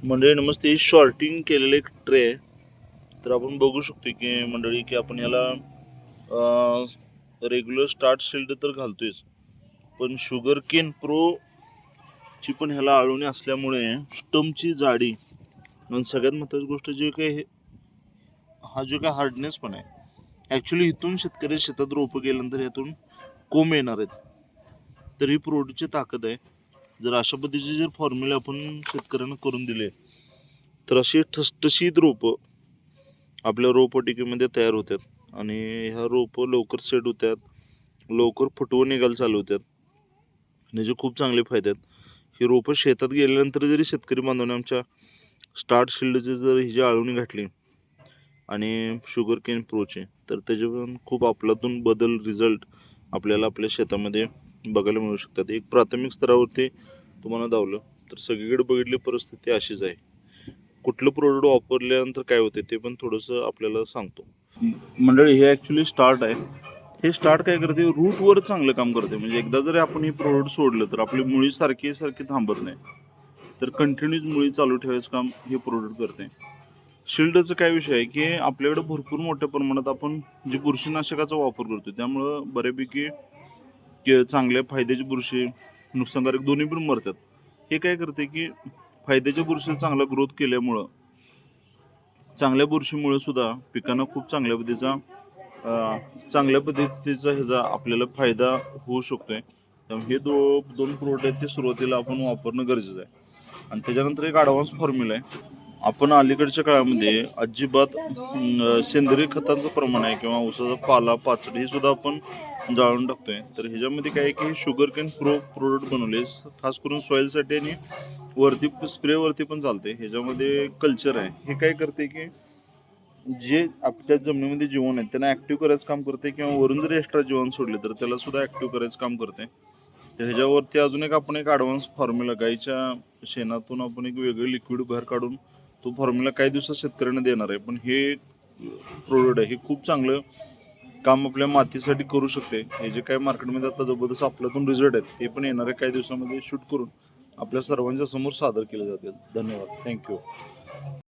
मंडळी नमस्ते. शॉर्टिंग केलेले एक ट्रे आहे. तर आपण बघू शकतो की मंडळी की आपण याला रेग्युलर स्टार्ट शिल्ड तर घालतोयच, पण शुगर केन प्रो ची पण ह्याला आळवणी असल्यामुळे स्टमची जाडी आणि सगळ्यात महत्त्वाची गोष्ट जे काही हा जो काय हार्डनेस पण आहे, ॲक्च्युली इथून शेतकरी शेतात रोपं गेल्यानंतर यातून कोंब येणार आहेत. तर ही प्रोडक्टची ताकद आहे. जर अशा पद्धतीचे जर फॉर्म्युले आपण शेतकऱ्यांना करून दिले तर अशी ठसठशीत रोपं आपल्या रोपवाटिकेमध्ये तयार होतात आणि ह्या रोपं लवकर सेट होतात, लवकर फुटवून निघायला चालू होतात. याचे खूप चांगले फायदे आहेत. ही रोपं शेतात गेल्यानंतर जरी शेतकरी बांधवांनी आमच्या स्टार्ट शिल्डची जर ही जी आळवणी घातली आणि शुगर केन प्रोचे, तर त्याचे पण खूप आपल्यातून बदल रिझल्ट आपल्याला आपल्या शेतामध्ये बघायला मिळू शकतात. एक प्राथमिक स्तरावरती तुम्हाला दावलं तर सगळीकडे बघितली परिस्थिती अशीच आहे. कुठलं प्रोडक्ट वापरल्यानंतर काय होते ते पण थोडंसं आपल्याला सांगतो. मंडळी हे ॲक्च्युली स्टार्ट आहे. हे स्टार्ट काय करते, रूटवर चांगलं काम करते. म्हणजे एकदा जरी आपण हे प्रोडक्ट सोडलं तर आपली मुळी सारखी थांबत नाही, तर कंटिन्यूज मुळी चालू ठेवायचं काम हे प्रोडक्ट करते. शिल्डचा काय विषय आहे की आपल्याकडे भरपूर मोठ्या प्रमाणात आपण जे बुरशीनाशकाचा वापर करतो, त्यामुळं बऱ्यापैकी चांगल्या फायद्याची बुरशी, नुकसानकारक दोन्ही पण मरतात. हे काय करते की फायद्याच्या बुरशी चांगला ग्रोथ केल्यामुळं, चांगल्या बुरशीमुळे सुद्धा पिकांना खूप चांगल्या पद्धतीचा ह्याचा आपल्याला फायदा होऊ शकतोय. त्यामुळे हे दोन प्रोडक्ट आहेत ते सुरुवातीला आपण वापरणं गरजेचं आहे. आणि त्याच्यानंतर एक ॲडव्हान्स फॉर्म्युला आहे. आपण अलीकडच्या काळामध्ये अजिबात सेंद्रिय खतांचं प्रमाण आहे किंवा ऊसाचा पाला पाचड हे सुद्धा आपण जाळून टाकतोय. तर ह्याच्यामध्ये काय आहे की शुगर केन प्रो प्रोडक्ट बनवले खास करून सॉईलसाठी आणि वरती स्प्रेवरती पण चालते. ह्याच्यामध्ये कल्चर आहे. हे काय करते की जे आपल्या जमिनीमध्ये जीवन आहे त्यांना ॲक्टिव्ह करायचं काम करते किंवा वरून जरी एक्स्ट्रा जीवन सोडले तर त्याला सुद्धा ॲक्टिव्ह करायचं काम करते. तर ह्याच्यावरती अजून आपण एक ॲडव्हान्स फॉर्म्युला गाईच्या शेणातून आपण एक वेगळं लिक्विड बाहेर काढून तो फॉर्म्युला काही दिवसात शेतकऱ्यांना देणार आहे. पण हे प्रोडक्ट आहे हे खूप चांगलं काम आपल्या मातीसाठी करू शकते. हे जे काही मार्केटमध्ये आता जबरदस्त आपल्यातून रिझल्ट आहेत ते पण येणाऱ्या काही दिवसामध्ये शूट करून आपल्या सर्वांच्या समोर सादर केले जातील. धन्यवाद. थँक्यू.